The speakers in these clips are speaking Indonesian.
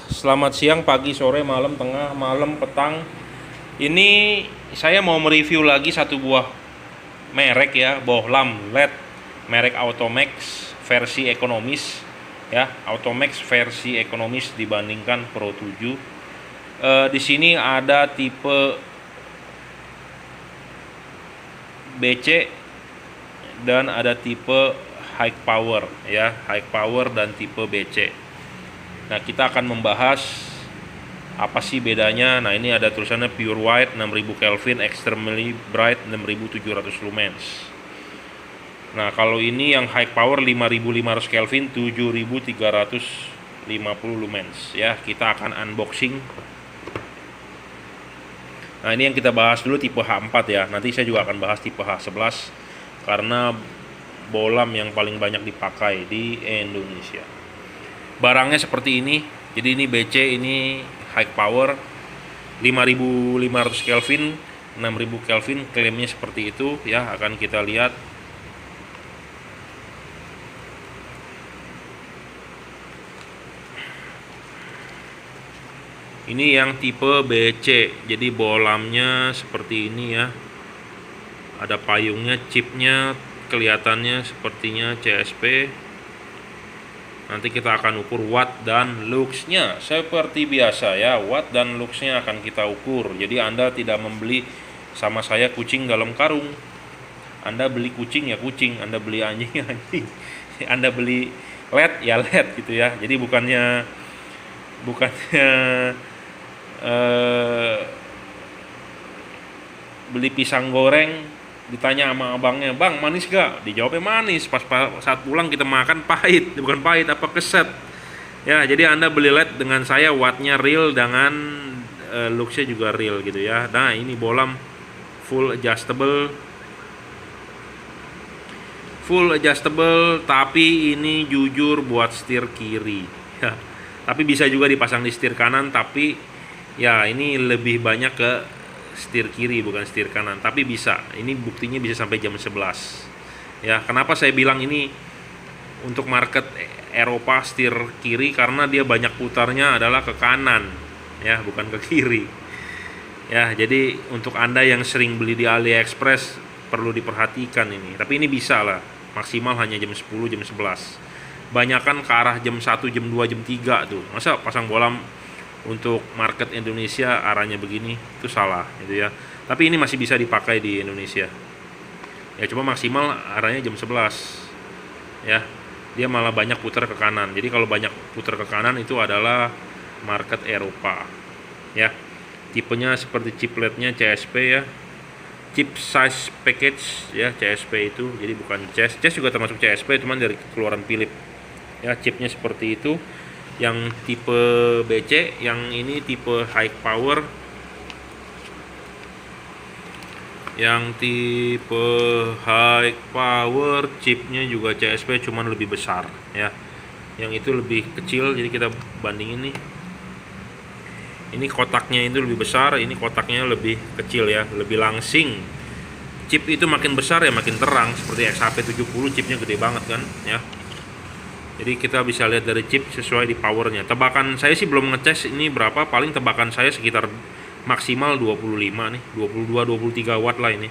Selamat siang, pagi, sore, malam, tengah, malam, petang. Ini saya mau mereview lagi satu buah merek ya, bohlam LED merek Automax versi ekonomis ya, Automax versi ekonomis dibandingkan Pro 7. Di sini ada tipe BC dan ada tipe high power ya, high power dan tipe BC. Nah, kita akan membahas apa sih bedanya. Nah, ini ada tulisannya pure white 6000 Kelvin, extremely bright 6700 lumens. Nah, kalau ini yang high power 5500 Kelvin 7350 lumens ya. Kita akan unboxing. Nah, ini yang kita bahas dulu tipe H4 ya. Nanti saya juga akan bahas tipe H11 karena bohlam yang paling banyak dipakai di Indonesia. Barangnya seperti ini. Jadi ini BC, ini high power 5500 Kelvin, 6000 Kelvin, klaimnya seperti itu ya. Akan kita lihat. Ini yang tipe BC. Jadi bohlamnya seperti ini ya. Ada payungnya, chipnya kelihatannya sepertinya CSP. Nanti kita akan ukur watt dan luxnya seperti biasa ya. Watt dan luxnya akan kita ukur. Jadi Anda tidak membeli sama saya kucing dalam karung. Anda beli kucing ya kucing, Anda beli anjing ya anjing, Anda beli LED ya LED gitu ya. Jadi bukannya beli pisang goreng ditanya sama abangnya, bang manis gak? Dijawabnya manis, pas saat pulang kita makan pahit, bukan pahit apa keset ya. Jadi Anda beli LED dengan saya, wattnya real dengan luxnya juga real gitu ya. Nah, ini bohlam full adjustable, tapi ini jujur buat setir kiri ya. Tapi bisa juga dipasang di setir kanan, tapi ya ini lebih banyak ke setir kiri bukan setir kanan, tapi bisa. Ini buktinya bisa sampai jam 11 ya. Kenapa saya bilang ini untuk market Eropa setir kiri? Karena dia banyak putarnya adalah ke kanan ya, bukan ke kiri ya. Jadi untuk Anda yang sering beli di AliExpress perlu diperhatikan ini. Tapi ini bisa lah, maksimal hanya jam 10, jam 11. Banyakan ke arah jam 1, jam 2, jam 3 tuh. Masa pasang bohlam untuk market Indonesia arahnya begini, itu salah gitu ya. Tapi ini masih bisa dipakai di Indonesia ya, cuma maksimal arahnya jam 11 ya. Dia malah banyak putar ke kanan. Jadi kalau banyak putar ke kanan itu adalah market Eropa ya. Tipenya seperti chipletnya CSP ya, chip size package ya, CSP itu. Jadi bukan CES juga termasuk CSP, cuman dari keluaran Philips ya. Chipnya seperti itu yang tipe BC, yang ini tipe high power. Yang tipe high power chipnya juga CSP, cuman lebih besar ya. Yang itu lebih kecil, jadi kita bandingin nih. Ini kotaknya itu lebih besar, ini kotaknya lebih kecil ya, lebih langsing. Chip itu makin besar ya makin terang, seperti XHP70 chipnya gede banget kan ya. Jadi kita bisa lihat dari chip sesuai di powernya. Tebakan saya sih belum ngecas ini berapa, paling tebakan saya sekitar maksimal 25 nih, 22-23 watt lah ini.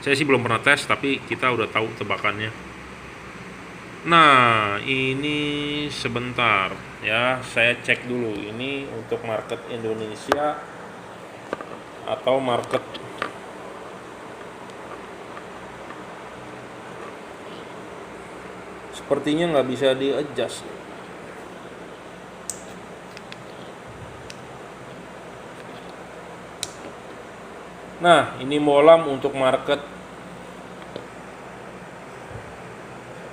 Saya sih belum pernah tes, tapi kita udah tahu tebakannya. Nah, ini sebentar ya, saya cek dulu ini untuk market Indonesia atau market sepertinya nggak bisa di-adjust. Nah, ini bohlam untuk market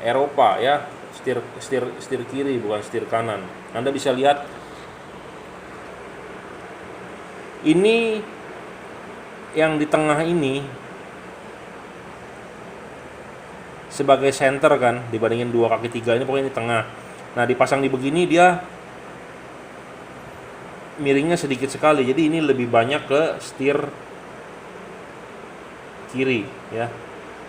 Eropa ya, setir kiri bukan setir kanan. Anda bisa lihat ini yang di tengah ini sebagai center kan, dibandingin 2x3 ini pokoknya di tengah. Nah, dipasang di begini dia miringnya sedikit sekali, jadi ini lebih banyak ke setir kiri ya.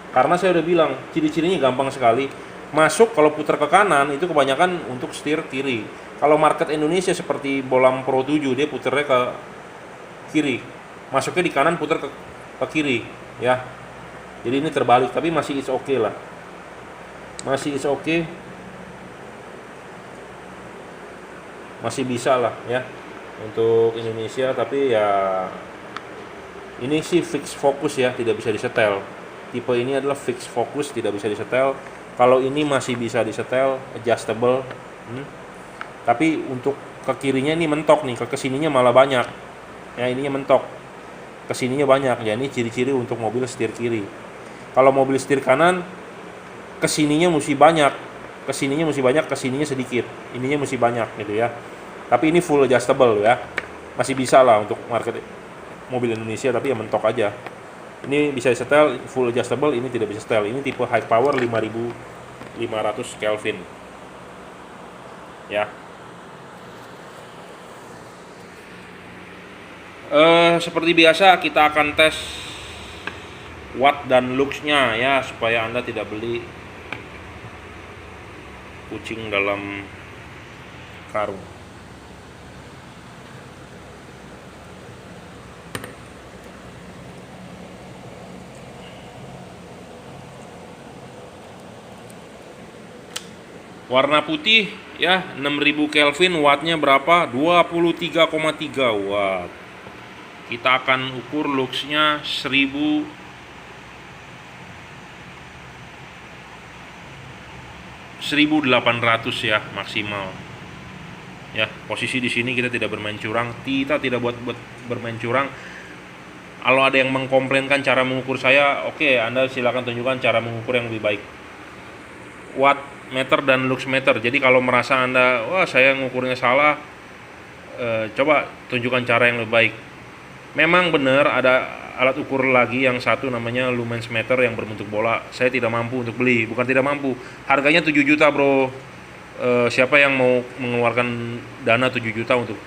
Karena saya udah bilang ciri-cirinya gampang sekali. Masuk kalau putar ke kanan itu kebanyakan untuk setir kiri. Kalau market Indonesia seperti bolam Pro 7, dia puternya ke kiri, masuknya di kanan, putar ke kiri ya. Jadi ini terbalik, tapi masih is okay lah, masih is okay, masih bisa lah ya untuk Indonesia. Tapi ya ini sih fix fokus ya, tidak bisa disetel. Tipe ini adalah fix fokus, tidak bisa disetel. Kalau ini masih bisa disetel, adjustable. Tapi untuk ke kirinya ini mentok nih, ke kesininya malah banyak. Ya ininya mentok, kesininya banyak. Ya ini ciri-ciri untuk mobil setir kiri. Kalau mobil setir kanan, kesininya mesti banyak, kesininya sedikit. Ininya mesti banyak gitu ya. Tapi ini full adjustable ya, masih bisa lah untuk market mobil Indonesia, tapi ya mentok aja. Ini bisa setel full adjustable, ini tidak bisa setel. Ini tipe high power 5500 Kelvin ya. Seperti biasa kita akan tes watt dan lux-nya ya, supaya Anda tidak beli kucing dalam karung. Warna putih ya, 6000 Kelvin, wattnya berapa? 23,3 watt. Kita akan ukur luxnya 1800 ya maksimal. Ya, posisi di sini kita tidak bermain curang, kita tidak buat bermain curang. Kalau ada yang mengkomplainkan cara mengukur saya, oke, Anda silakan tunjukkan cara mengukur yang lebih baik. Watt meter dan lux meter. Jadi kalau merasa Anda, wah saya ngukurnya salah, coba tunjukkan cara yang lebih baik. Memang benar ada alat ukur lagi yang satu namanya lumens meter yang berbentuk bola. Saya tidak mampu untuk beli, bukan tidak mampu. Harganya 7 juta bro. Siapa yang mau mengeluarkan dana 7 juta untuk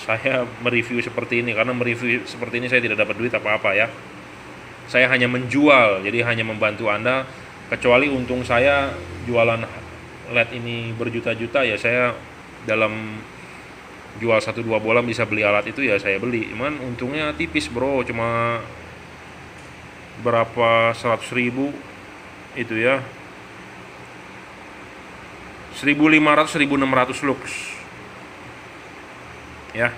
saya mereview seperti ini? Karena mereview seperti ini saya tidak dapat duit apa-apa ya. Saya hanya menjual, jadi hanya membantu Anda. Kecuali untung saya jualan LED ini berjuta-juta ya, saya dalam jual 1-2 bolam bisa beli alat itu ya saya beli. Cuman untungnya tipis bro, cuma berapa 100.000 itu ya, 1500-1600 lux ya.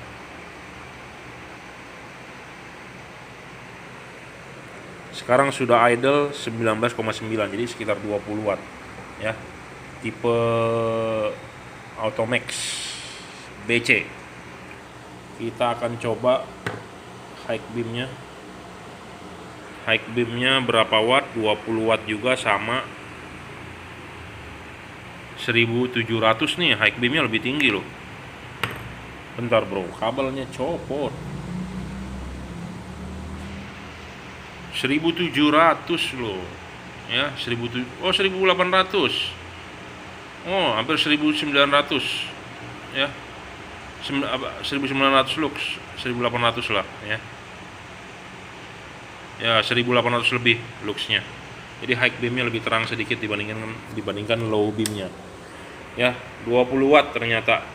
Sekarang sudah idle 19,9, jadi sekitar 20 watt ya. Tipe Automax BC. Kita akan coba high beamnya. High beamnya berapa watt? 20 watt juga, sama 1700 nih. High beamnya lebih tinggi loh. Bentar bro, kabelnya copot. 1700 loh ya, 1800. Oh, hampir 1900 ya. 1900 lux, 1800 lah ya. Ya, 1800 lebih luxnya. Jadi high beamnya lebih terang sedikit dibandingkan low beamnya. Ya, 20 watt ternyata.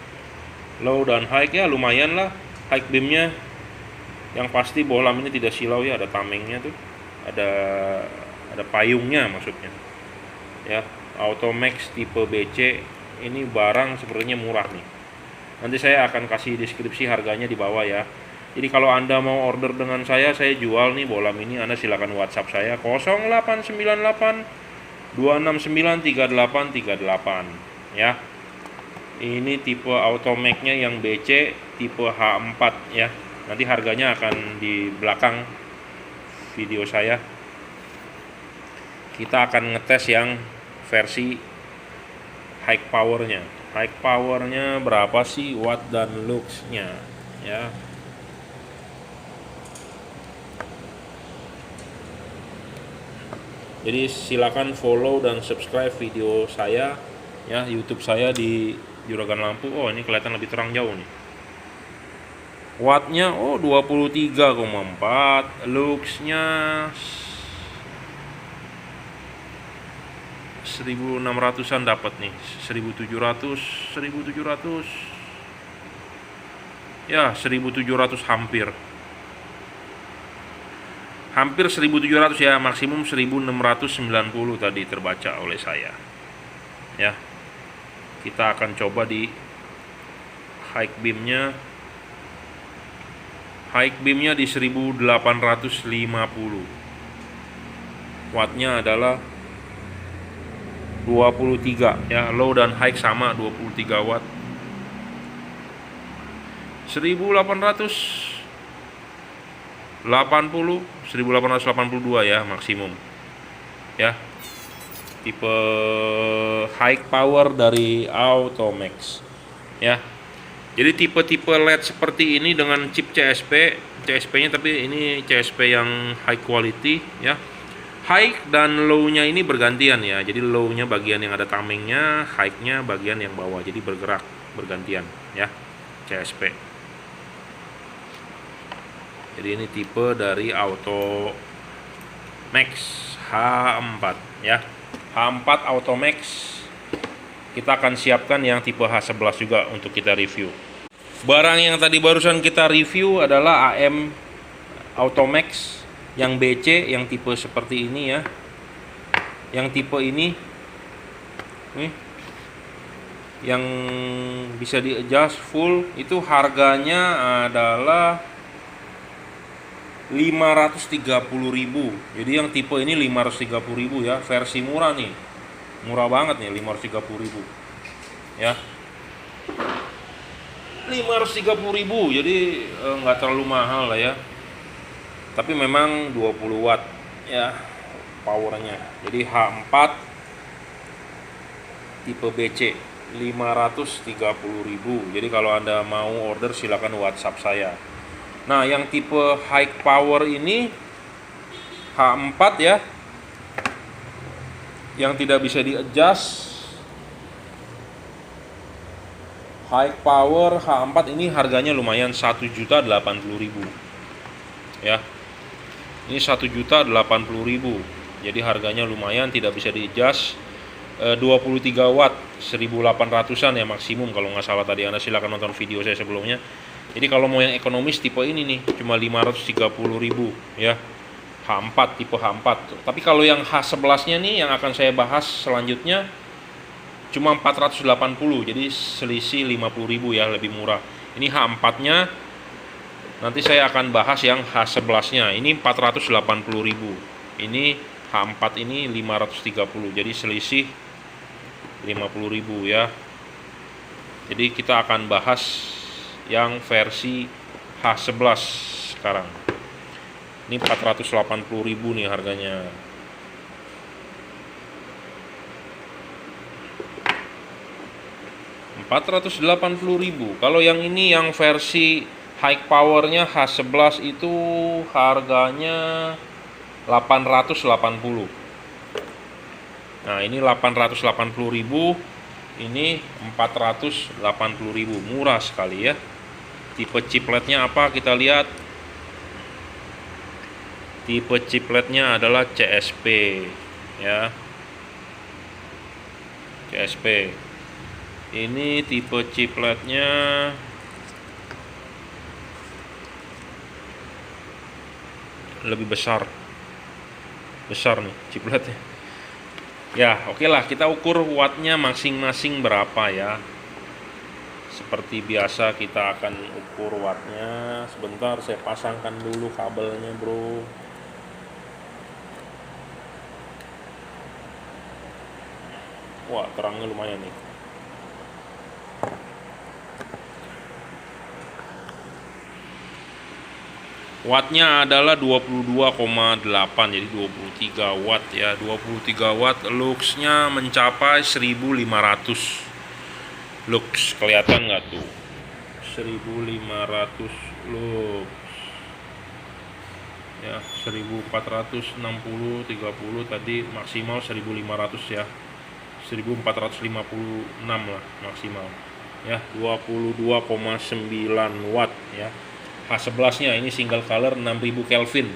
Low dan high ya lumayan lah. High beamnya yang pasti bohlam ini tidak silau ya, ada tamengnya tuh. Ada payungnya maksudnya. Ya, Automax tipe BC ini barang sepertinya murah nih. Nanti saya akan kasih deskripsi harganya di bawah ya. Jadi kalau Anda mau order dengan saya jual nih bohlam ini, Anda silakan WhatsApp saya 0898 269 3838 ya. Ini tipe Automax-nya yang BC tipe H4 ya. Nanti harganya akan di belakang video saya. Kita akan ngetes yang versi high powernya. High powernya berapa sih watt dan luxnya ya. Jadi silakan follow dan subscribe video saya ya, YouTube saya di Juragan Lampu. Oh, ini kelihatan lebih terang jauh nih. Wattnya 23,4, luxnya 1600-an dapat nih, 1700. Ya, 1700 hampir. Hampir 1700 ya, maksimum 1690 tadi terbaca oleh saya. Ya. Kita akan coba di high beamnya. High beamnya di 1850. Wattnya adalah 23 ya, low dan high sama 23 watt. 1882 ya maksimum. Ya. Tipe high power dari Automax. Ya. Jadi tipe-tipe LED seperti ini dengan chip CSP-nya tapi ini CSP yang high quality ya. High dan low-nya ini bergantian ya. Jadi low-nya bagian yang ada tamengnya, high-nya bagian yang bawah. Jadi bergerak bergantian ya. CSP. Jadi ini tipe dari Automax H4 ya. H4 Automax. Kita akan siapkan yang tipe H11 juga untuk kita review. Barang yang tadi barusan kita review adalah AM Automax yang BC, yang tipe seperti ini ya. Yang tipe ini nih, yang bisa di adjust full, itu harganya adalah 530.000. Jadi yang tipe ini 530.000 ya, versi murah nih. Murah banget nih, 530.000 ya. 530.000, jadi nggak terlalu mahal lah ya. Tapi memang 20 watt ya powernya. Jadi H4 tipe BC 530.000. Jadi kalau Anda mau order silakan WhatsApp saya. Nah, yang tipe high power ini H4 ya, yang tidak bisa di adjust. High power H4 ini harganya lumayan, 1.080.000 ya. Ini 1.080.000. Jadi harganya lumayan, tidak bisa di adjust. 23 watt 1800-an ya maksimum kalau nggak salah tadi. Anda silakan nonton video saya sebelumnya. Jadi kalau mau yang ekonomis tipe ini nih cuma 530.000 ya. H4 tipe H4. Tapi kalau yang H11-nya nih yang akan saya bahas selanjutnya cuma 480. Jadi selisih 50.000 ya, lebih murah. Ini H4-nya nanti saya akan bahas yang H11-nya. Ini 480.000. Ini H4 ini 530. Jadi selisih 50.000 ya. Jadi kita akan bahas yang versi H11 sekarang. Ini 480.000 nih harganya. Rp480.000. Kalau yang ini yang versi high powernya H11 itu harganya 880. Nah, ini 880.000, ini 480.000, murah sekali ya. Tipe chipletnya apa kita lihat? Tipe chipletnya adalah CSP ya. CSP. Ini tipe chipletnya lebih besar nih chipletnya ya. Oke lah, kita ukur wattnya masing-masing berapa ya. Seperti biasa kita akan ukur wattnya. Sebentar saya pasangkan dulu kabelnya bro. Wah, terangnya lumayan nih. Wattnya adalah 22,8, jadi 23 watt ya. 23 watt, luxnya mencapai 1500 lux. Kelihatan nggak tuh? 1500 lux ya. 1460 30 tadi, maksimal 1500 ya. 1456 lah maksimal ya. 22,9 watt ya. H11-nya ini single color 6000 Kelvin.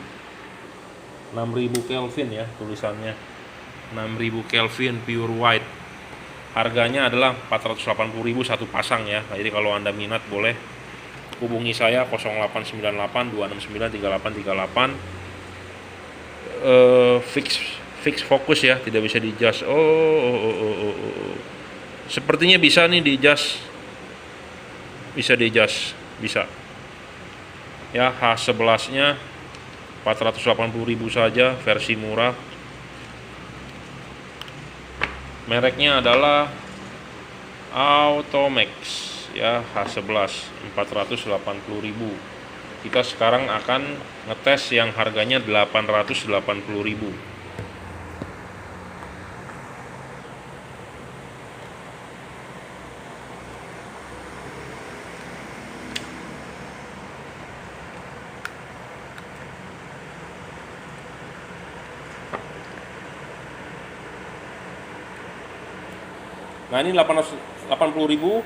6000 Kelvin ya tulisannya. 6000 Kelvin pure white. Harganya adalah 480.000 satu pasang ya. Nah, jadi kalau Anda minat boleh hubungi saya 0898 269 3838. Fix fokus ya, tidak bisa di adjust. Sepertinya bisa nih di adjust, bisa ya. H11 nya 480.000 saja, versi murah. Mereknya adalah Automax ya, H11 480.000. Kita sekarang akan ngetes yang harganya 880.000. Nah, ini 880.000,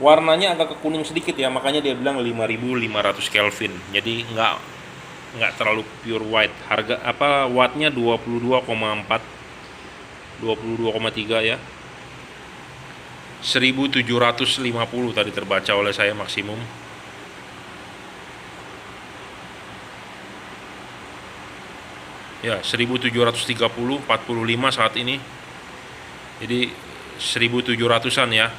warnanya agak ke kuning sedikit ya, makanya dia bilang 5.500 Kelvin. Jadi nggak terlalu pure white. Harga wattnya 22,4, 22,3 ya. 1750 tadi terbaca oleh saya maksimum. Ya, 1730, 45 saat ini. Jadi 1700-an ya.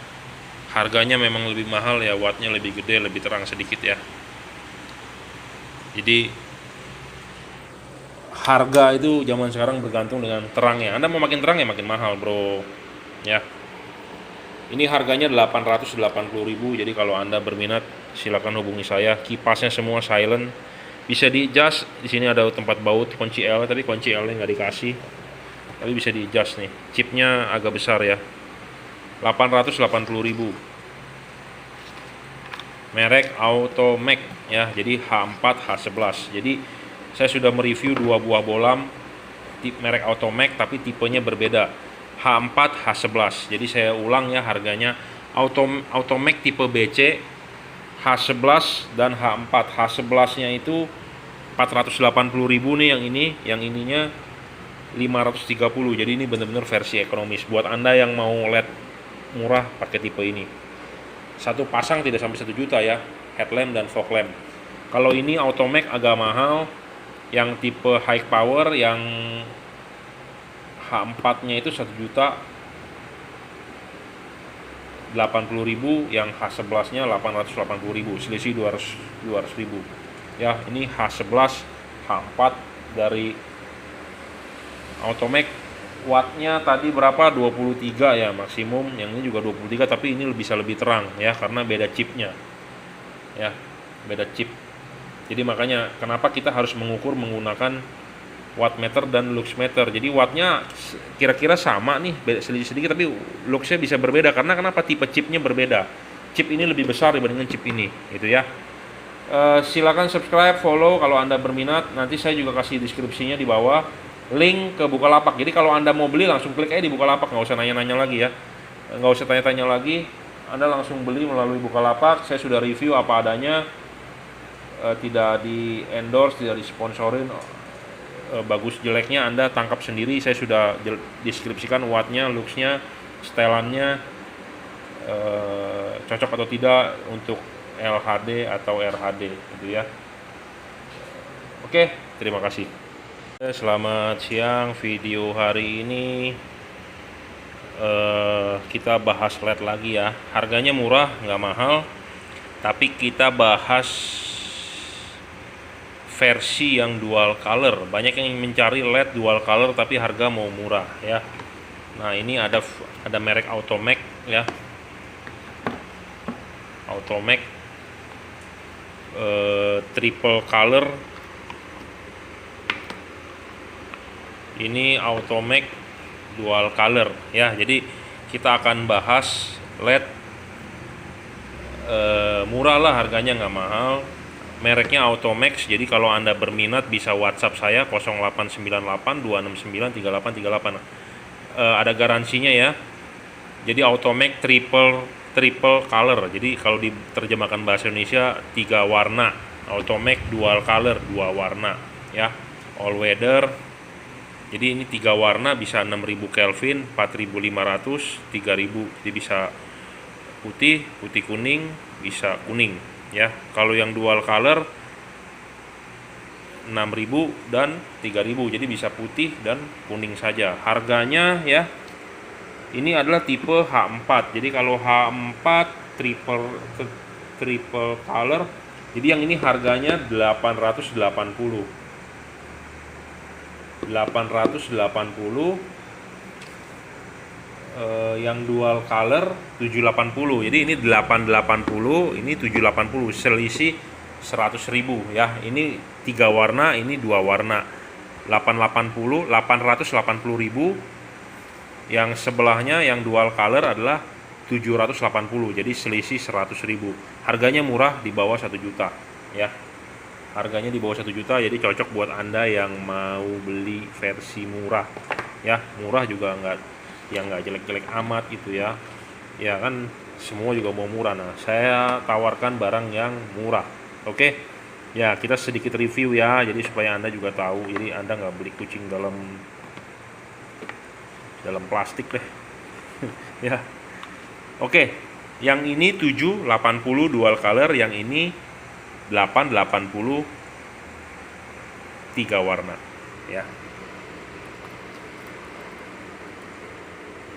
Harganya memang lebih mahal ya, wattnya lebih gede, lebih terang sedikit ya. Jadi harga itu zaman sekarang bergantung dengan terangnya. Anda mau makin terang ya makin mahal, bro. Ya. Ini harganya 880.000. Jadi kalau Anda berminat silakan hubungi saya. Kipasnya semua silent. Bisa di adjust. Di sini ada tempat baut kunci L, tapi kunci L-nya nggak dikasih. Tapi bisa di adjust nih. Chipnya agak besar ya. 880.000. Merek Automax ya. Jadi H4, H11. Jadi saya sudah mereview dua buah bolam merek Automax tapi tipenya berbeda. H4, H11. Jadi saya ulang ya, harganya Automax tipe BC, H11 dan H4. H11-nya itu 480.000 nih, yang ininya 530. Jadi ini benar-benar versi ekonomis buat Anda yang mau LED murah pakai tipe ini. Satu pasang tidak sampai 1 juta ya, headlamp dan fog lamp. Kalau ini Automax agak mahal, yang tipe high power yang H4 nya itu 1 juta 80.000, yang H11 nya 880.000, selisih 200.000 ya. Ini H11 H4 dari Automax. Wattnya tadi berapa? 23 ya maksimum. Yang ini juga 23, tapi ini bisa lebih terang ya, karena beda chipnya ya, beda chip. Jadi makanya kenapa kita harus mengukur menggunakan wattmeter dan luxmeter. Jadi wattnya kira-kira sama nih, beda sedikit, tapi luxnya bisa berbeda karena kenapa? Tipe chipnya berbeda. Chip ini lebih besar dibandingkan chip ini gitu ya. Silakan subscribe, follow kalau Anda berminat. Nanti saya juga kasih deskripsinya di bawah, link ke Bukalapak. Jadi kalau Anda mau beli langsung klik aja di Bukalapak, nggak usah nanya-nanya lagi ya, nggak usah tanya-tanya lagi. Anda langsung beli melalui Bukalapak. Saya sudah review apa adanya, tidak di endorse, tidak disponsorin. Bagus jeleknya Anda tangkap sendiri. Saya sudah deskripsikan wattnya, luxnya, setelannya, cocok atau tidak untuk LHD atau RHD gitu ya. Oke, terima kasih. Selamat siang. Video hari ini kita bahas LED lagi ya. Harganya murah, nggak mahal, tapi kita bahas versi yang dual color. Banyak yang mencari LED dual color tapi harga mau murah ya. Nah, ini ada merek Automax ya. Automax triple color. Ini Automax dual color ya. Jadi kita akan bahas LED murah lah, harganya nggak mahal. Mereknya Automax. Jadi kalau Anda berminat bisa WhatsApp saya 0898 269 3838. Ada garansinya ya. Jadi Automax triple color. Jadi kalau diterjemahkan bahasa Indonesia 3 warna. Automax dual color, 2 warna ya. All weather. Jadi ini 3 warna, bisa 6.000 Kelvin, 4.500, 3.000. Jadi bisa putih kuning, bisa kuning ya. Kalau yang dual color 6.000 dan 3.000, jadi bisa putih dan kuning saja. Harganya ya, ini adalah tipe H4. Jadi kalau H4 triple color, jadi yang ini harganya 880. Yang dual color 780. Jadi ini 880, ini 780, selisih 100.000 ya. Ini 3 warna, ini 2 warna. 880.000. Yang sebelahnya yang dual color adalah 780, jadi selisih 100.000. Harganya murah, di bawah 1 juta ya. Harganya di bawah 1 juta, jadi cocok buat Anda yang mau beli versi murah ya. Murah juga nggak jelek-jelek amat gitu ya. Ya kan semua juga mau murah. Nah, saya tawarkan barang yang murah. Oke. Ya, kita sedikit review ya, jadi supaya Anda juga tahu. Jadi Anda nggak beli kucing dalam plastik deh. Ya. Oke. Yang ini 780 dual color, yang ini 880 3 warna ya.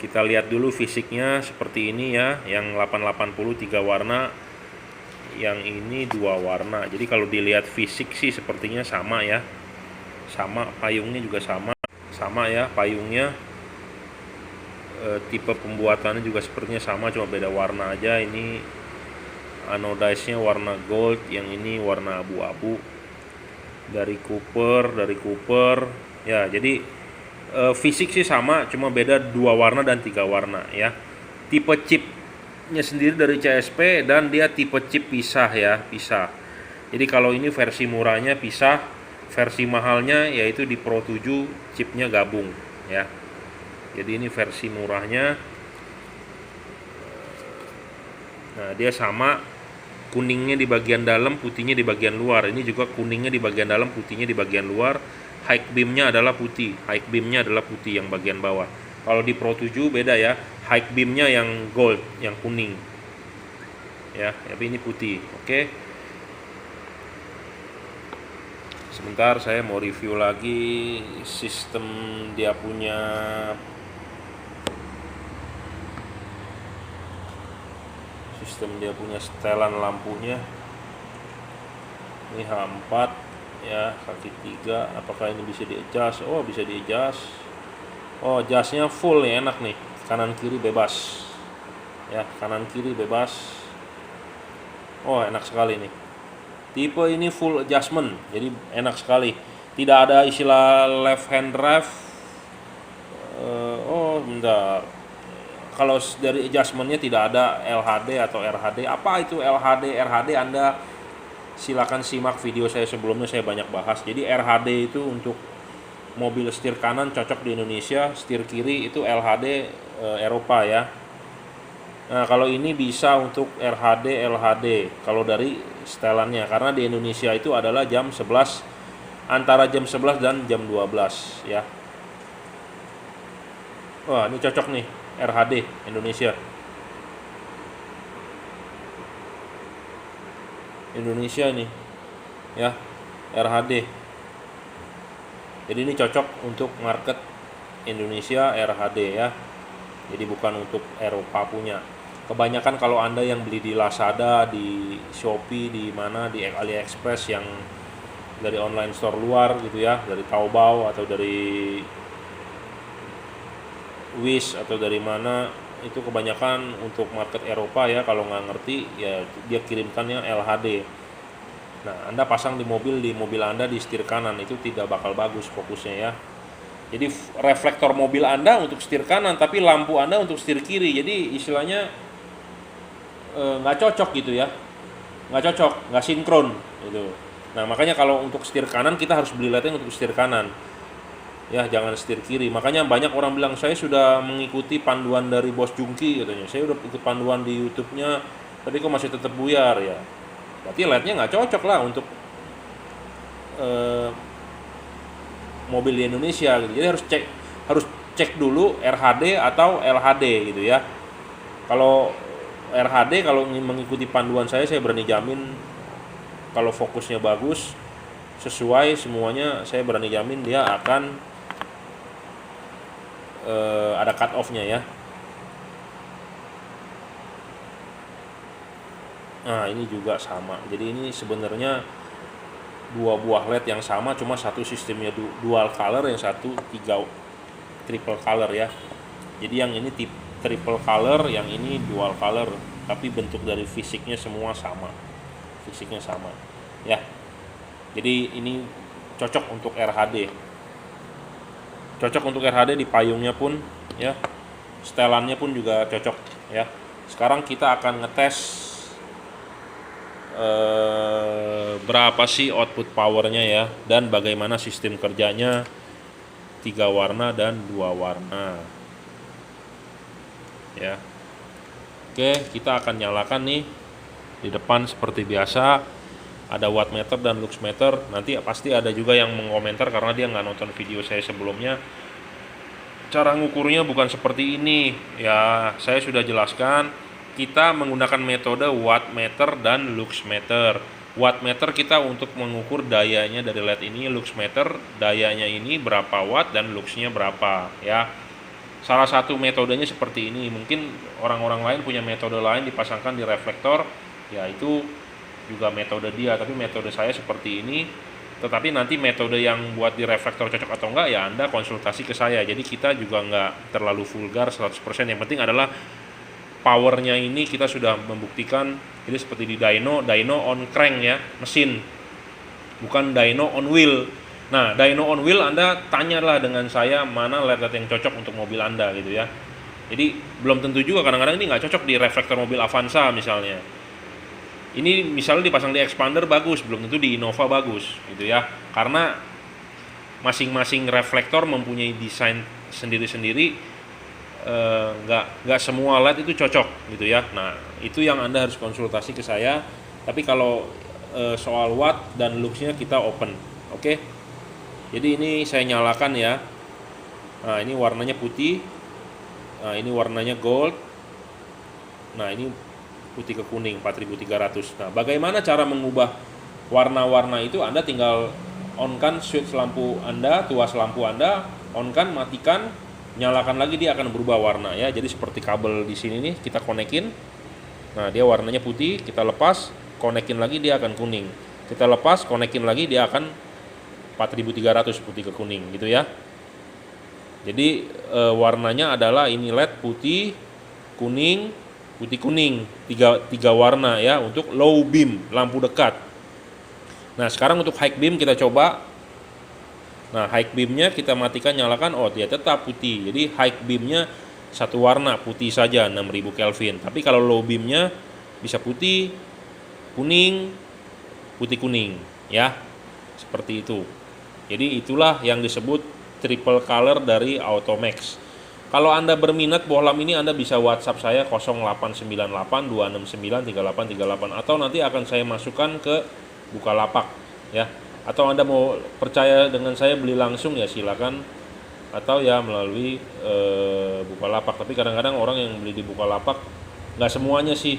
Kita lihat dulu fisiknya seperti ini ya. Yang 880 3 warna, yang ini 2 warna. Jadi kalau dilihat fisik sih sepertinya sama ya. Sama, payungnya juga sama ya payungnya. Tipe pembuatannya juga sepertinya sama, cuma beda warna aja. Ini anodize-nya warna gold, yang ini warna abu-abu. Dari Cooper ya. Jadi fisik sih sama, cuma beda 2 warna dan 3 warna ya. Tipe chipnya sendiri dari CSP, dan dia tipe chip pisah ya, pisah. Jadi kalau ini versi murahnya pisah, versi mahalnya yaitu di Pro 7 chipnya gabung ya. Jadi ini versi murahnya. Nah, dia sama, kuningnya di bagian dalam, putihnya di bagian luar. Ini juga kuningnya di bagian dalam, putihnya di bagian luar. High beamnya adalah putih, yang bagian bawah. Kalau di Pro 7 beda ya, high beamnya yang gold, yang kuning ya, tapi ini putih. Oke. Sebentar, saya mau review lagi sistem dia punya setelan lampunya. Ini H4 ya, kaki 3. Apakah ini bisa di-adjust? Oh, bisa di-adjust. Oh, adjustnya full nih, enak nih. Kanan kiri bebas ya, kanan kiri bebas. Oh, enak sekali nih. Tipe ini full adjustment, jadi enak sekali. Tidak ada istilah left hand drive. Oh, bentar. Kalau dari adjustmentnya tidak ada LHD atau RHD. Apa itu LHD, RHD? Anda silakan simak video saya sebelumnya, saya banyak bahas. Jadi RHD itu untuk mobil setir kanan cocok di Indonesia, setir kiri itu LHD Eropa ya. Nah, kalau ini bisa untuk RHD, LHD kalau dari setelannya, karena di Indonesia itu adalah jam 11, antara jam 11 dan jam 12 ya. Wah, ini cocok nih, RHD Indonesia. Indonesia nih ya, RHD. Jadi ini cocok untuk market Indonesia RHD ya. Jadi bukan untuk Eropa punya. Kebanyakan kalau Anda yang beli di Lazada, di Shopee, di mana, di AliExpress yang dari online store luar gitu ya, dari Taobao atau dari Wish atau dari mana, itu kebanyakan untuk market Eropa ya. Kalau nggak ngerti ya, dia kirimkannya LHD. Nah, Anda pasang di mobil Anda di setir kanan, itu tidak bakal bagus fokusnya ya. Jadi reflektor mobil Anda untuk setir kanan, tapi lampu Anda untuk setir kiri. Jadi istilahnya nggak cocok gitu ya, nggak cocok, nggak sinkron gitu. Nah, makanya kalau untuk setir kanan kita harus beli lighting untuk setir kanan ya, jangan setir kiri. Makanya banyak orang bilang, saya sudah mengikuti panduan dari Bos Jungki katanya, saya udah ikut panduan di YouTube-nya, tapi kok masih tetap buyar ya. Berarti LED-nya nggak cocok lah untuk mobil di Indonesia gitu. Jadi harus cek dulu RHD atau LHD gitu ya. Kalau RHD kalau mengikuti panduan saya berani jamin kalau fokusnya bagus, sesuai semuanya, saya berani jamin dia akan ada cut off-nya ya. Nah ini juga sama, jadi ini sebenarnya dua buah LED yang sama, cuma satu sistemnya dual color, yang satu triple color ya. Jadi yang ini triple color, yang ini dual color, tapi bentuk dari fisiknya semua sama, fisiknya sama ya. Jadi ini cocok untuk RHD, cocok untuk RHD, di payungnya pun ya, setelannya pun juga cocok ya. Sekarang kita akan ngetes berapa sih output powernya ya, dan bagaimana sistem kerjanya 3 warna dan 2 warna ya. Oke, kita akan nyalakan nih. Di depan seperti biasa ada wattmeter dan luxmeter. Nanti pasti ada juga yang mengomentar karena dia nggak nonton video saya sebelumnya, cara ngukurnya bukan seperti ini ya. Saya sudah jelaskan, kita menggunakan metode wattmeter dan luxmeter. Wattmeter kita untuk mengukur dayanya dari LED ini, luxmeter dayanya ini berapa watt dan luxnya berapa ya. Salah satu metodenya seperti ini. Mungkin orang-orang lain punya metode lain dipasangkan di reflektor, ya itu juga metode dia, tapi metode saya seperti ini. Tetapi nanti metode yang buat di reflektor cocok atau enggak ya Anda konsultasi ke saya. Jadi kita juga nggak terlalu vulgar 100%. Yang penting adalah powernya ini kita sudah membuktikan. Jadi seperti di dyno on crank ya, mesin, bukan dyno on wheel. Nah, dyno on wheel Anda tanyalah dengan saya mana LED yang cocok untuk mobil Anda gitu ya. Jadi belum tentu juga, kadang-kadang ini nggak cocok di reflektor mobil Avanza misalnya. Ini misalnya dipasang di expander bagus, belum tentu di Innova bagus gitu ya. Karena masing-masing reflektor mempunyai desain sendiri-sendiri. Nggak semua LED itu cocok gitu ya. Nah itu yang Anda harus konsultasi ke saya. Tapi kalau soal watt dan luxnya kita open. Oke. Jadi ini saya nyalakan ya. Nah ini warnanya putih. Nah ini warnanya gold. Nah ini putih ke kuning 4300. Nah bagaimana cara mengubah warna-warna itu? Anda tinggal on kan switch lampu Anda, tuas lampu Anda, on kan, matikan, nyalakan lagi, dia akan berubah warna ya. Jadi seperti kabel di sini nih, kita konekin. Nah, dia warnanya putih, kita lepas, konekin lagi, dia akan kuning. Kita lepas, konekin lagi, dia akan 4300 putih ke kuning gitu ya. Jadi warnanya adalah ini LED putih, kuning, putih kuning, tiga warna ya untuk low beam, lampu dekat. Nah, sekarang untuk high beam kita coba. Nah, high beamnya kita matikan, nyalakan, oh dia tetap putih. Jadi high beamnya satu warna putih saja 6000 Kelvin. Tapi kalau low beamnya bisa putih, kuning, putih kuning ya. Seperti itu. Jadi itulah yang disebut triple color dari Automax. Kalau Anda berminat bohlam ini, Anda bisa WhatsApp saya 0898 269 3838, atau nanti akan saya masukkan ke Bukalapak ya. Atau Anda mau percaya dengan saya beli langsung ya silakan, atau ya melalui Bukalapak. Tapi kadang-kadang orang yang beli di Bukalapak nggak semuanya sih,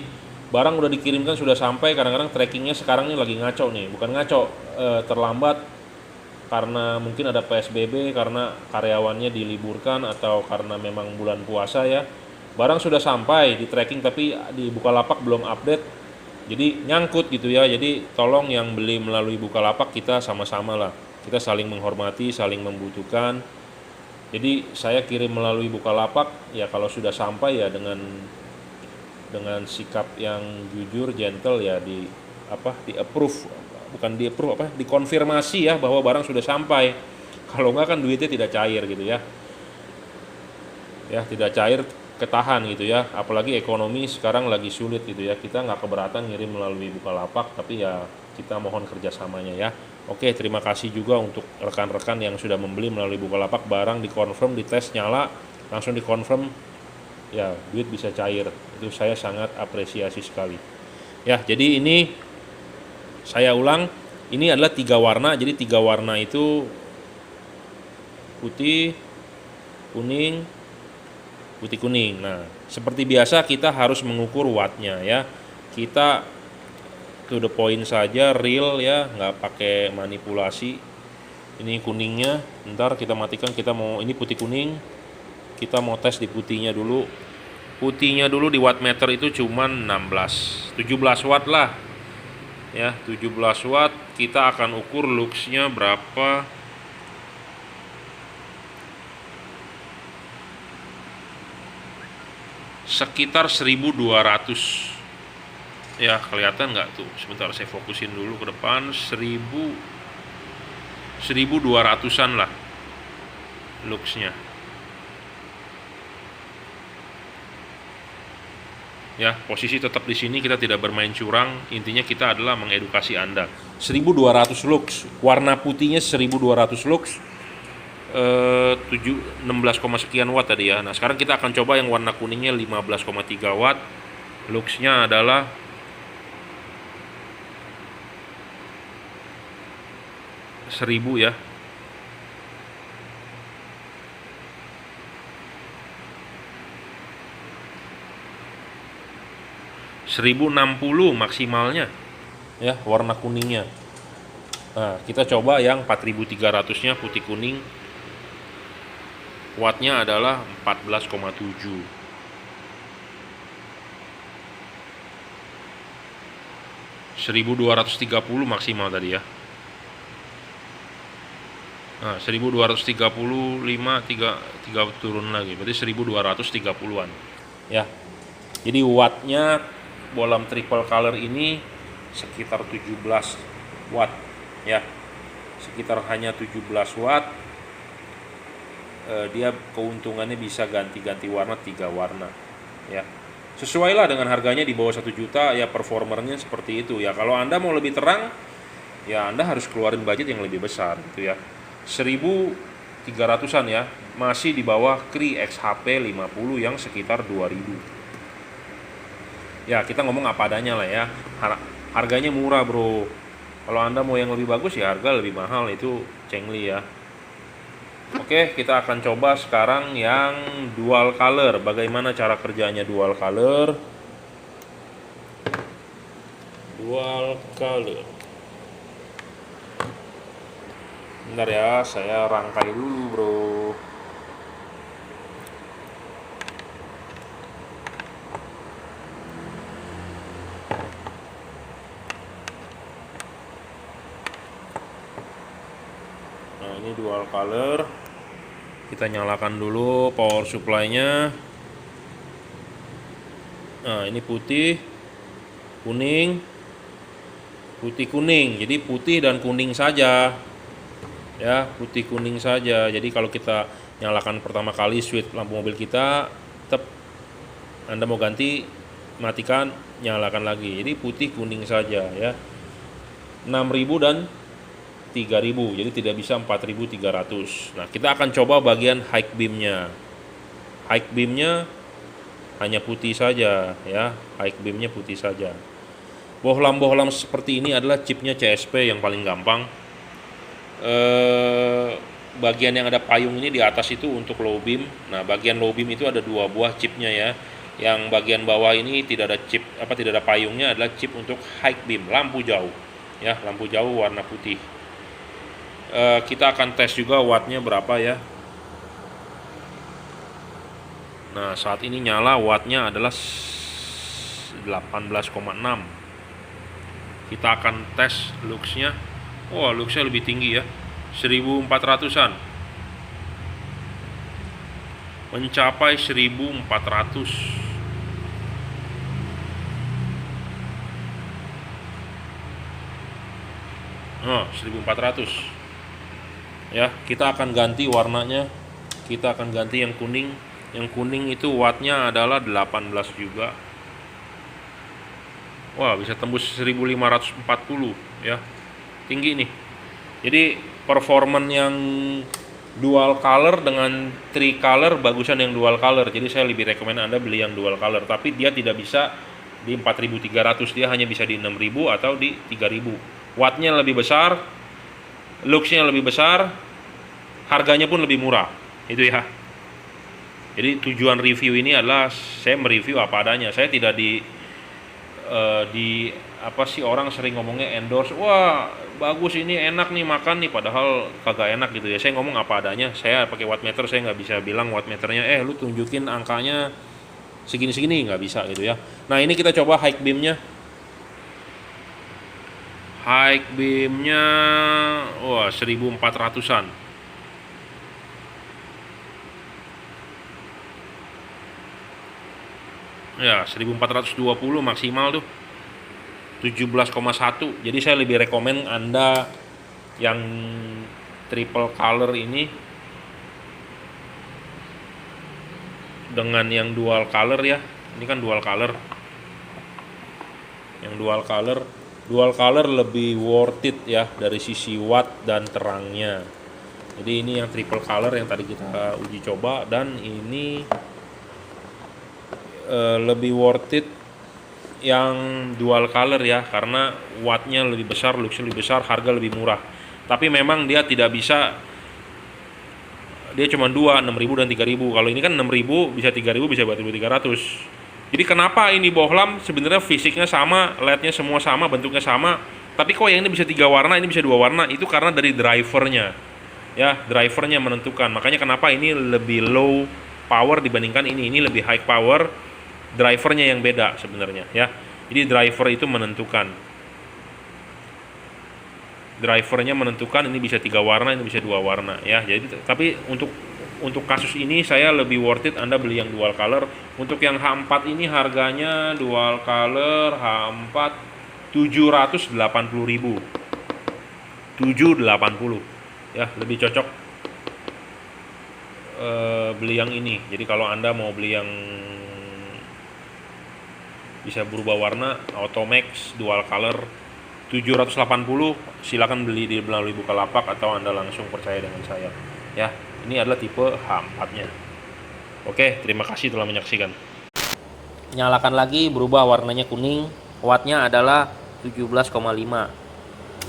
barang udah dikirimkan sudah sampai, kadang-kadang trackingnya sekarang ini lagi ngaco nih, bukan ngaco, terlambat karena mungkin ada PSBB, karena karyawannya diliburkan, atau karena memang bulan puasa ya. Barang sudah sampai di tracking tapi di Bukalapak belum update, jadi nyangkut gitu ya. Jadi tolong yang beli melalui Bukalapak, kita sama-sama lah, kita saling menghormati, saling membutuhkan. Jadi saya kirim melalui Bukalapak ya, kalau sudah sampai ya dengan sikap yang jujur, gentle ya, di approve, bukan di approve, dikonfirmasi ya bahwa barang sudah sampai. Kalau enggak kan duitnya tidak cair gitu ya. Ya, tidak cair, ketahan gitu ya. Apalagi ekonomi sekarang lagi sulit gitu ya. Kita nggak keberatan ngirim melalui Bukalapak, tapi ya kita mohon kerjasamanya ya. Oke, terima kasih juga untuk rekan-rekan yang sudah membeli melalui Bukalapak, barang dikonfirm, dites, nyala, langsung dikonfirm ya, duit bisa cair. Itu saya sangat apresiasi sekali ya. Jadi ini saya ulang, ini adalah 3 warna. Jadi 3 warna itu putih, kuning, putih kuning. Nah, seperti biasa kita harus mengukur wattnya ya. Kita to the point saja, real ya, nggak pakai manipulasi. Ini kuningnya, ntar kita matikan. Kita mau, ini putih kuning, kita mau tes di putihnya dulu. Putihnya dulu di wattmeter itu cuman 17 watt lah ya, 17 watt. Kita akan ukur luxnya berapa. Sekitar 1200 ya, kelihatan nggak tuh? Sebentar saya fokusin dulu ke depan. 1200-an lah luxnya ya. Posisi tetap di sini, kita tidak bermain curang. Intinya kita adalah mengedukasi Anda. 1200 lux, warna putihnya 1200 lux, 16, sekian watt tadi ya. Nah, sekarang kita akan coba yang warna kuningnya 15,3 watt. Luxnya adalah 1000 ya. (1060) maksimalnya ya, warna kuningnya. Nah, kita coba yang 4300-nya putih kuning. Wattnya adalah 14,7. 1230 maksimal tadi ya. Nah, 1235, 3 turun lagi, berarti 1230-an ya. Jadi wattnya bolam triple color ini sekitar 17 watt ya, sekitar hanya 17 watt. Dia keuntungannya bisa ganti-ganti warna, 3 warna ya. Sesuai lah dengan harganya di bawah 1 juta ya, performernya seperti itu ya. Kalau Anda mau lebih terang ya, Anda harus keluarin budget yang lebih besar gitu ya. 1300-an ya, masih di bawah Cree XHP 50 yang sekitar 2000 ya. Kita ngomong apa adanya lah ya, harganya murah bro. Kalau Anda mau yang lebih bagus ya harga lebih mahal, itu Chengli ya. Oke, kita akan coba sekarang yang dual color. Bagaimana cara kerjanya dual color? Dual color. Bentar ya, saya rangkai dulu bro. Nah, ini dual color. Kita nyalakan dulu power supply-nya. Nah, ini putih, kuning, putih kuning. Jadi putih dan kuning saja ya, putih kuning saja. Jadi kalau kita nyalakan pertama kali switch lampu mobil kita, tetap Anda mau ganti, matikan, nyalakan lagi. Jadi putih kuning saja ya. 6000 dan 3000, jadi tidak bisa 4300. Nah, kita akan coba bagian high beamnya. High beamnya hanya putih saja ya, high beamnya putih saja. Bohlam-bohlam seperti ini adalah chipnya CSP yang paling gampang. Bagian yang ada payung ini di atas itu untuk low beam. Nah, bagian low beam itu ada 2 buah chipnya ya. Yang bagian bawah ini tidak ada chip, tidak ada payungnya, adalah chip untuk high beam, lampu jauh ya, lampu jauh warna putih. Kita akan tes juga wattnya berapa ya. Nah, saat ini nyala, wattnya adalah 18,6. Kita akan tes luxnya. Wah, luxnya lebih tinggi ya, 1400-an, mencapai 1400. Oh, 1400 ya. Kita akan ganti warnanya, kita akan ganti yang kuning. Yang kuning itu wattnya adalah 18 juga. Wah, bisa tembus 1540 ya, tinggi nih. Jadi performan yang dual color dengan tricolor bagusan yang dual color. Jadi saya lebih rekomen Anda beli yang dual color, tapi dia tidak bisa di 4300, dia hanya bisa di 6000 atau di 3000. Wattnya lebih besar, luxnya lebih besar, harganya pun lebih murah. Itu ya. Jadi tujuan review ini adalah saya mereview apa adanya. Saya tidak di apa sih, orang sering ngomongnya endorse, wah bagus ini enak nih makan nih, padahal kagak enak gitu ya. Saya ngomong apa adanya. Saya pakai wattmeter, saya nggak bisa bilang wattmeternya lu tunjukin angkanya segini-segini, nggak bisa gitu ya. Nah ini kita coba high beamnya. High beamnya wah 1400-an. Ya 1420 maksimal tuh, 17,1. Jadi saya lebih rekomen Anda yang triple color ini dengan yang dual color ya. Ini kan dual color. Yang dual color lebih worth it ya dari sisi watt dan terangnya. Jadi ini yang triple color yang tadi kita uji coba, dan ini lebih worth it yang dual color ya, karena wattnya lebih besar, luxnya lebih besar, harga lebih murah. Tapi memang dia tidak bisa, dia cuma 6.000 dan 3.000. Kalau ini kan 6.000 bisa 3.000 bisa 4.300. Jadi kenapa ini bohlam? Sebenarnya fisiknya sama, LED-nya semua sama, bentuknya sama, tapi kok yang ini bisa 3 warna, ini bisa 2 warna? Itu karena dari drivernya ya, drivernya menentukan. Makanya kenapa ini lebih low power dibandingkan ini lebih high power. Drivernya yang beda sebenarnya ya. Jadi driver itu menentukan. Drivernya menentukan ini bisa 3 warna, ini bisa 2 warna ya. Jadi tapi untuk kasus ini saya lebih worth it Anda beli yang dual color. Untuk yang H4 ini harganya dual color H4 780.000. 780 ya, lebih cocok beli yang ini. Jadi kalau Anda mau beli yang bisa berubah warna, Automax dual color 780, silakan beli di melalui Bukalapak atau Anda langsung percaya dengan saya ya. Ini adalah tipe H4-nya. Oke, terima kasih telah menyaksikan. Nyalakan lagi, berubah warnanya kuning, wattnya adalah 17,5.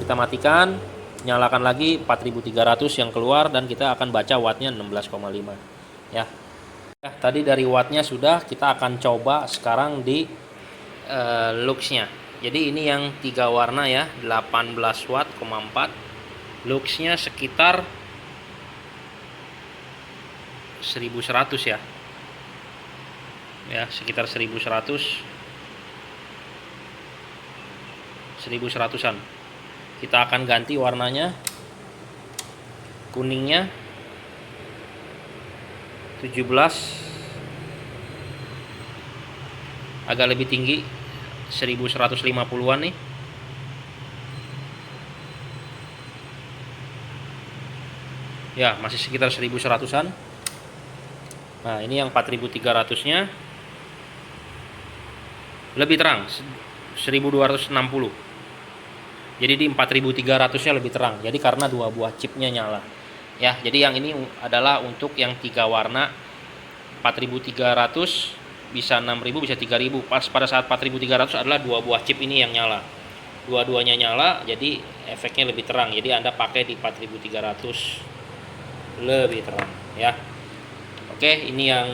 Kita matikan, nyalakan lagi 4300 yang keluar, dan kita akan baca wattnya 16,5 ya. Tadi dari wattnya sudah, kita akan coba sekarang di luxnya. Jadi ini yang 3 warna ya, 18 watt, 4. Luxnya sekitar 1100 ya. Ya, sekitar 1100-an. Kita akan ganti warnanya. Kuningnya 17, agak lebih tinggi, 1150-an nih. Ya, masih sekitar 1100-an. Nah, ini yang 4300-nya lebih terang, 1260. Jadi di 4300-nya lebih terang. Jadi karena 2 buah chipnya nyala. Ya, jadi yang ini adalah untuk yang 3 warna 4300, bisa 6.000, bisa 3.000. Pas pada saat 4.300 adalah 2 buah chip ini yang nyala. Dua-duanya nyala, jadi efeknya lebih terang. Jadi Anda pakai di 4.300 lebih terang ya. Oke, ini yang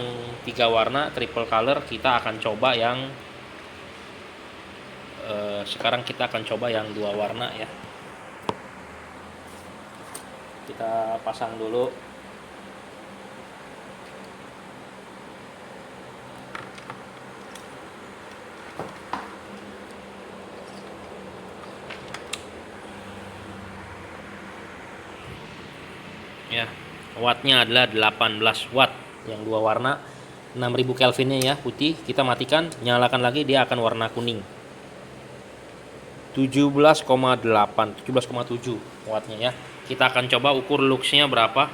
3 warna triple color. Kita akan coba yang sekarang kita akan coba yang 2 warna ya. Kita pasang dulu. Ya, wattnya adalah 18 watt yang 2 warna, 6000 Kelvinnya ya, putih. Kita matikan, nyalakan lagi, dia akan warna kuning. 17,8, 17,7 wattnya ya. Kita akan coba ukur luxnya berapa.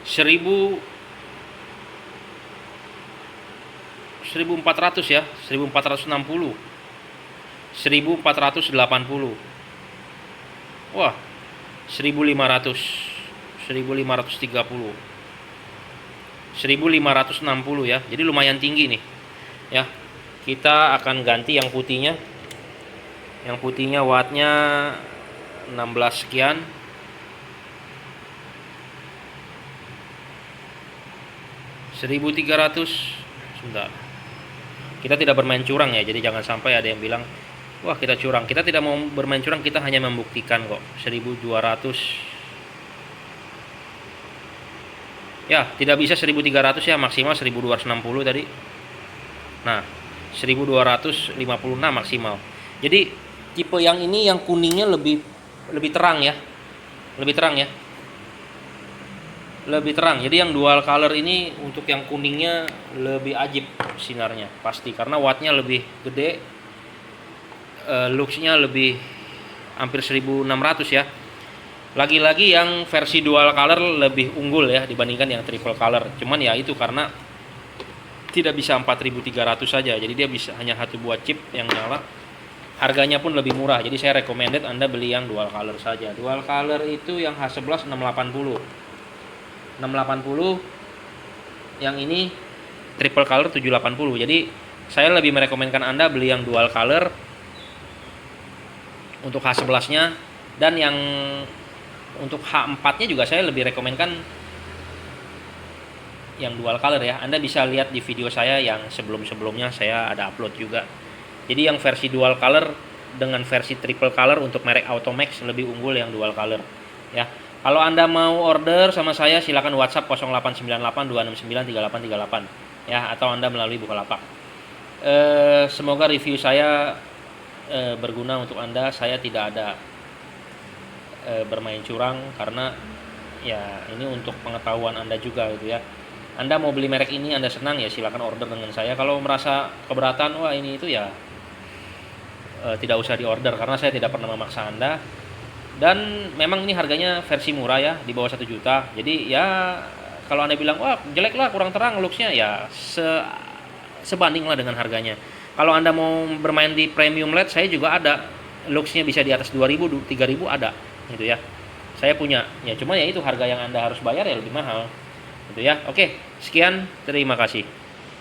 1400 ya, 1460, 1480. Wah, 1500, 1530, 1560 ya. Jadi lumayan tinggi nih ya. Kita akan ganti yang putihnya. Yang putihnya wattnya 16 sekian. 1.300. Sebentar. Kita tidak bermain curang ya, jadi jangan sampai ada yang bilang, wah kita curang. Kita tidak mau bermain curang, kita hanya membuktikan kok. 1.200. Ya, tidak bisa 1.300 ya, maksimal 1.260 tadi. Nah, 1.256 maksimal. Jadi tipe yang ini yang kuningnya lebih terang ya. Lebih terang ya. Lebih terang. Jadi yang dual color ini untuk yang kuningnya lebih ajib sinarnya pasti karena wattnya lebih gede. Luxnya lebih hampir 1.600 ya. Lagi-lagi yang versi dual color lebih unggul ya dibandingkan yang triple color. Cuman ya itu karena tidak bisa 4.300 saja. Jadi dia bisa hanya satu buah chip yang nyala. Harganya pun lebih murah. Jadi saya recommended Anda beli yang dual color saja. Dual color itu yang H11 680. 680. Yang ini triple color 780. Jadi saya lebih merekomendkan Anda beli yang dual color untuk H11-nya, dan yang untuk H4-nya juga saya lebih rekomendkan yang dual color ya. Anda bisa lihat di video saya yang sebelum-sebelumnya saya ada upload juga. Jadi yang versi dual color dengan versi triple color untuk merek Automax lebih unggul yang dual color ya. Kalau Anda mau order sama saya silakan WhatsApp 0898 269 3838 ya, atau Anda melalui Bukalapak. Semoga review saya berguna untuk Anda. Saya tidak ada bermain curang karena ya ini untuk pengetahuan Anda juga gitu ya. Anda mau beli merek ini, Anda senang ya silakan order dengan saya. Kalau merasa keberatan, wah ini itu ya tidak usah diorder karena saya tidak pernah memaksa Anda. Dan memang ini harganya versi murah ya, di bawah 1 juta. Jadi ya kalau Anda bilang wah jelek lah, kurang terang looksnya, ya sebanding lah dengan harganya. Kalau Anda mau bermain di premium LED, saya juga ada looksnya bisa di atas 2.000, 3.000 ada gitu ya. Saya punya ya, cuma ya itu harga yang Anda harus bayar ya lebih mahal gitu ya. Oke, sekian, terima kasih.